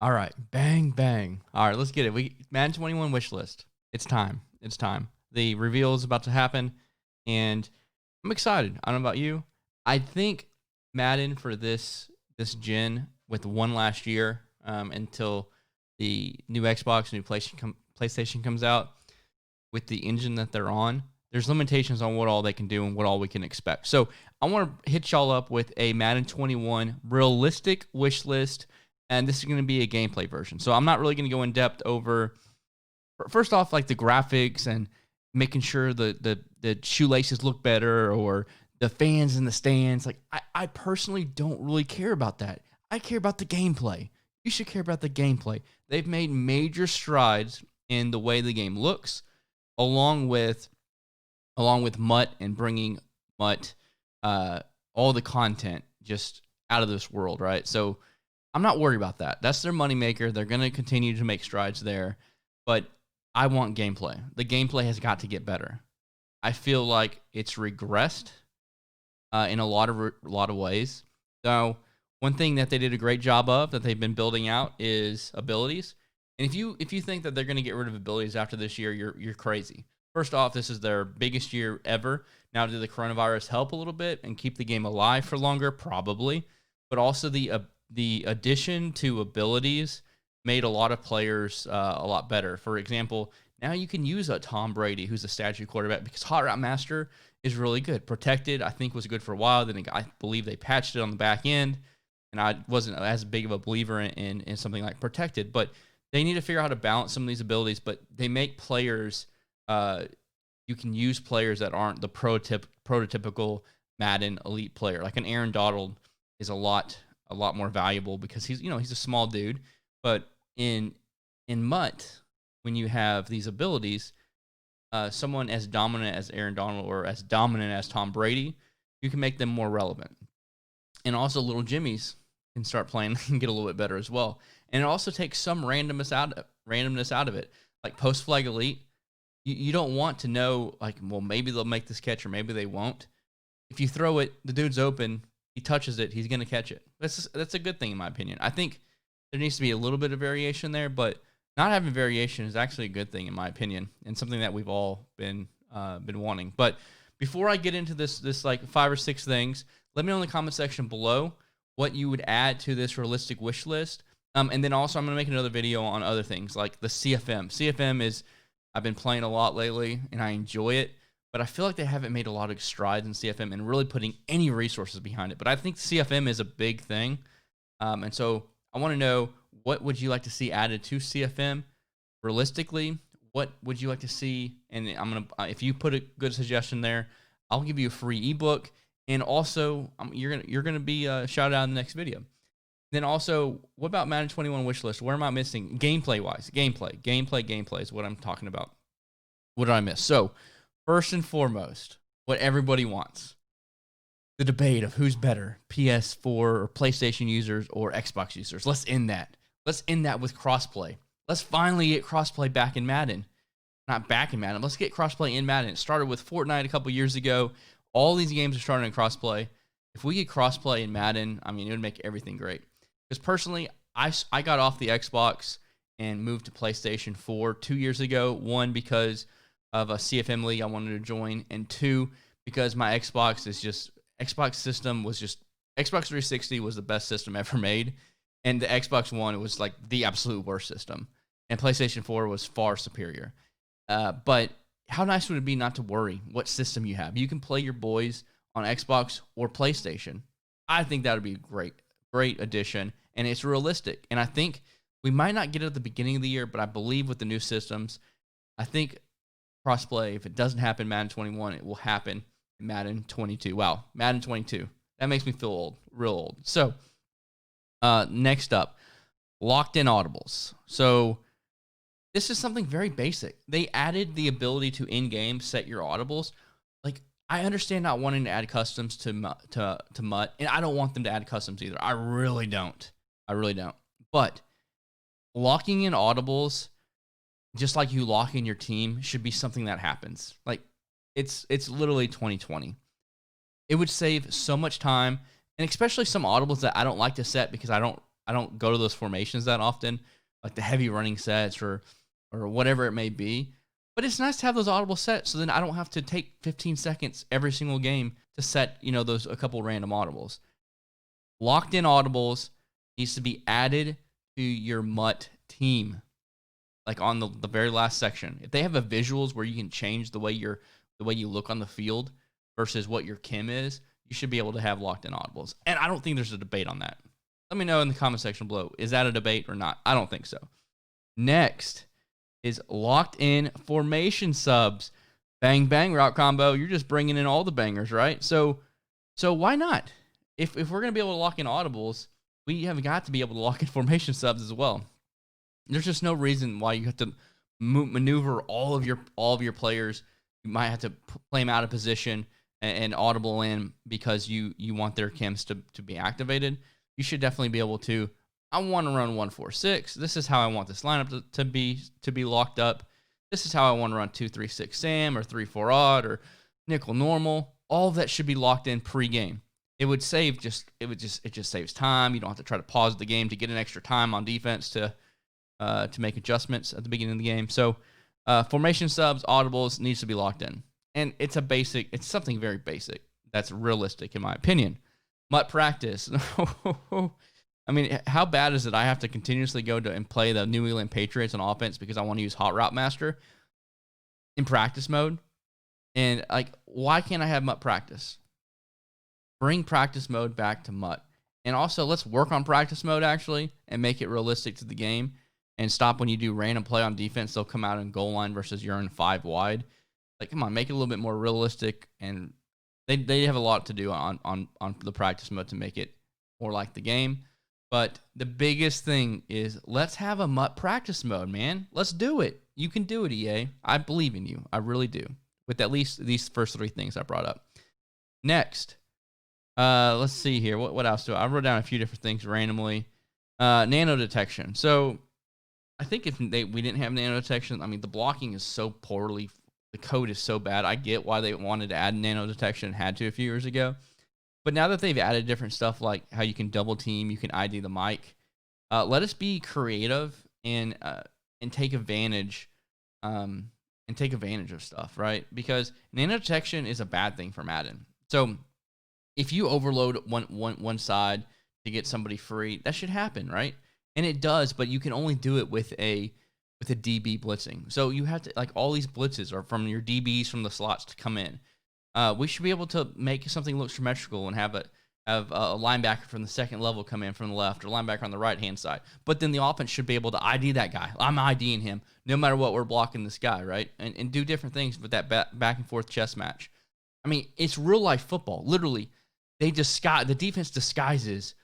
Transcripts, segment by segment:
All right, bang bang. All right, let's get it. We Madden 21 wish list. It's time. It's time. The reveal is about to happen, and I'm excited. I don't know about you. I think Madden for this gen with one last year until the new Xbox, new PlayStation comes out with the engine that they're on. There's limitations on what all they can do and what all we can expect. So I want to hit y'all up with a Madden 21 realistic wish list, and this is going to be a gameplay version. So I'm not really going to go in depth over first off like the graphics and making sure the shoelaces look better or the fans in the stands. Like I personally don't really care about that. I care about the gameplay. You should care about the gameplay. They've made major strides in the way the game looks, along with Mutt and bringing Mutt all the content just out of this world, right? So I'm not worried about that. That's their moneymaker. They're going to continue to make strides there, but I want gameplay. The gameplay has got to get better. I feel like it's regressed in a lot of ways. So one thing that they did a great job of that they've been building out is abilities. And if you think that they're going to get rid of abilities after this year, you're crazy. First off, this is their biggest year ever. Now, did the coronavirus help a little bit and keep the game alive for longer? Probably. But also the addition to abilities made a lot of players a lot better. For example, now you can use a Tom Brady, who's a statue quarterback, because Hot Route Master is really good. Protected, I think, was good for a while. Then I believe they patched it on the back end, and I wasn't as big of a believer in something like Protected. But they need to figure out how to balance some of these abilities, but they make players you can use players that aren't the prototypical Madden elite player. Like an Aaron Donald is a lot more valuable because he's a small dude. But in Mutt, when you have these abilities, someone as dominant as Aaron Donald or as dominant as Tom Brady, you can make them more relevant. And also little Jimmys can start playing and get a little bit better as well. And it also takes some randomness out of it. Like post flag elite, you don't want to know, like, well, maybe they'll make this catch or maybe they won't. If you throw it, the dude's open, he touches it, he's going to catch it. That's a good thing in my opinion. I think there needs to be a little bit of variation there, but not having variation is actually a good thing in my opinion, and something that we've all been wanting. But before I get into this like 5 or 6 things, let me know in the comment section below what you would add to this realistic wish list. And then also I'm going to make another video on other things like the CFM. CFM is, I've been playing a lot lately and I enjoy it, but I feel like they haven't made a lot of strides in CFM and really putting any resources behind it. But I think CFM is a big thing. And so I want to know, what would you like to see added to CFM realistically? What would you like to see? And I'm going to, if you put a good suggestion there, I'll give you a free ebook. And also you're going to be shouted out in the next video. Then also, what about Madden 21 wish list? Where am I missing? Gameplay-wise. Gameplay is what I'm talking about. What did I miss? So, first and foremost, what everybody wants. The debate of who's better, PS4 or PlayStation users or Xbox users. Let's end that. Let's end that with crossplay. Let's finally get crossplay back in Madden. Not back in Madden. Let's get crossplay in Madden. It started with Fortnite a couple years ago. All these games are starting in crossplay. If we get crossplay in Madden, I mean, it would make everything great. Because personally, I got off the Xbox and moved to PlayStation 4 2 years ago. 1, because of a CFM league I wanted to join, and 2, because my Xbox system was just, Xbox 360 was the best system ever made, and the Xbox One, it was like the absolute worst system, and PlayStation 4 was far superior. But how nice would it be not to worry what system you have? You can play your boys on Xbox or PlayStation. I think that would be great addition, and it's realistic. And I think we might not get it at the beginning of the year, but I believe with the new systems, I think crossplay, if it doesn't happen in Madden 21, it will happen in Madden 22. Wow, Madden 22. That makes me feel old, real old. So, next up, locked in audibles. So, this is something very basic. They added the ability to in-game set your audibles. Like, I understand not wanting to add customs to Mutt, and I don't want them to add customs either. I really don't. But locking in audibles, just like you lock in your team, should be something that happens. Like, it's literally 2020. It would save so much time, and especially some audibles that I don't like to set because I don't I don't go to those formations that often, like the heavy running sets or whatever it may be. But it's nice to have those audible sets, so then I don't have to take 15 seconds every single game to set, those a couple random audibles. Locked in audibles needs to be added to your MUT team, like on the very last section. If they have a visuals where you can change the way you look on the field versus what your chem is, you should be able to have locked in audibles. And I don't think there's a debate on that. Let me know in the comment section below. Is that a debate or not? I don't think so. Next is locked in formation subs. Bang, bang, route combo. You're just bringing in all the bangers, right? So why not? If we're going to be able to lock in audibles, we have got to be able to lock in formation subs as well. There's just no reason why you have to maneuver all of your players. You might have to play them out of position and audible in because you want their chems to be activated. You should definitely be able to. I want to run 1-4-6. This is how I want this lineup to be locked up. This is how I want to run 2-3-6 Sam or 3-4 odd or nickel normal. All of that should be locked in pre-game. It just saves time. You don't have to try to pause the game to get an extra time on defense to make adjustments at the beginning of the game. So formation subs, audibles needs to be locked in. And it's something very basic that's realistic in my opinion. MUT practice. I mean, how bad is it I have to continuously go to and play the New England Patriots on offense because I want to use Hot Route Master in practice mode? And like, why can't I have MUT practice? Bring practice mode back to MUT. And also, let's work on practice mode actually and make it realistic to the game and stop when you do random play on defense. They'll come out in goal line versus you're in 5 wide. Like, come on, make it a little bit more realistic. And they have a lot to do on the practice mode to make it more like the game. But the biggest thing is let's have a MUT practice mode, man. Let's do it. You can do it, EA. I believe in you. I really do. With at least these first 3 things I brought up. Next, let's see here. What else do I wrote down a few different things randomly. Nano detection. So I think if we didn't have nano detection, I mean, the blocking is so poorly. The code is so bad. I get why they wanted to add nano detection and had to a few years ago. But now that they've added different stuff like how you can double team, you can ID the mic, let us be creative and take advantage of stuff, right? Because nano detection is a bad thing for Madden. So if you overload one side to get somebody free, that should happen, right? And it does, but you can only do it with a DB blitzing. So you have to, like, all these blitzes are from your DBs from the slots to come in. We should be able to make something look symmetrical and have a linebacker from the second level come in from the left or linebacker on the right-hand side. But then the offense should be able to ID that guy. I'm IDing him no matter what, we're blocking this guy, right? And do different things with that back and forth chess match. I mean, it's real-life football. Literally, the defense disguises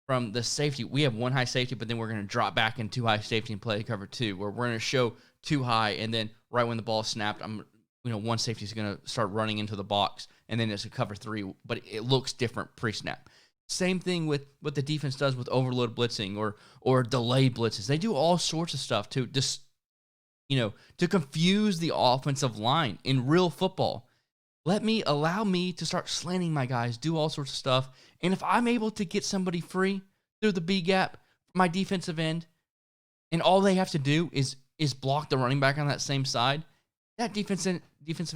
from the safety. We have 1 high safety, but then we're going to drop back in 2 high safety and play cover 2, where we're going to show 2 high, and then right when the ball is snapped, 1 safety is going to start running into the box, and then it's a cover 3, but it looks different pre-snap. Same thing with what the defense does with overload blitzing or delay blitzes. They do all sorts of stuff to just, to confuse the offensive line in real football. Allow me to start slanting my guys, do all sorts of stuff. And if I'm able to get somebody free through the B gap, my defensive end, and all they have to do is block the running back on that same side, that defensive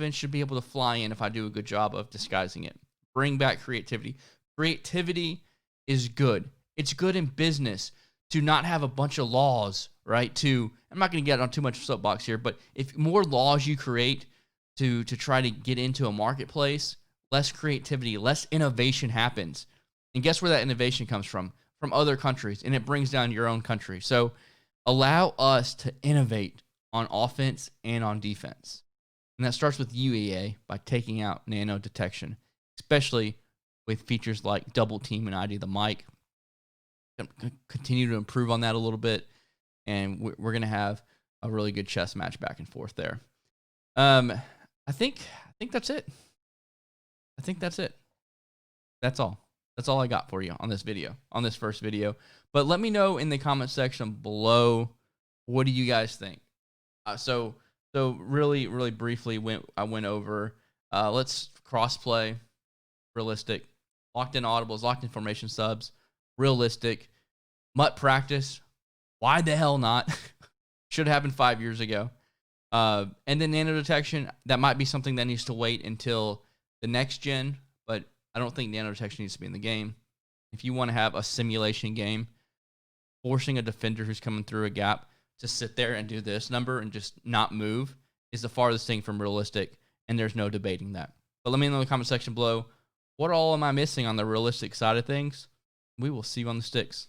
end should be able to fly in if I do a good job of disguising it. Bring back creativity. Creativity is good. It's good in business to not have a bunch of laws, right? I'm not going to get on too much soapbox here, but if more laws you create to try to get into a marketplace, less creativity, less innovation happens. And guess where that innovation comes from? From other countries, and it brings down your own country. So allow us to innovate on offense and on defense. And that starts with UEA by taking out nano detection, especially with features like double team and ID the mic. Continue to improve on that a little bit, and we're going to have a really good chess match back and forth there. I think that's it. I think that's it. That's all. That's all I got for you on this video, on this first video. But let me know in the comment section below, what do you guys think? So really, really briefly, I went over, let's cross-play, realistic, locked in audibles, locked in formation subs, realistic, Mutt practice. Why the hell not? Should have happened 5 years ago. And then nano detection, that might be something that needs to wait until the next gen, but I don't think nano detection needs to be in the game. If you want to have a simulation game, forcing a defender who's coming through a gap to sit there and do this number and just not move is the farthest thing from realistic, and there's no debating that. But let me know in the comment section below, what all am I missing on the realistic side of things? We will see you on the sticks.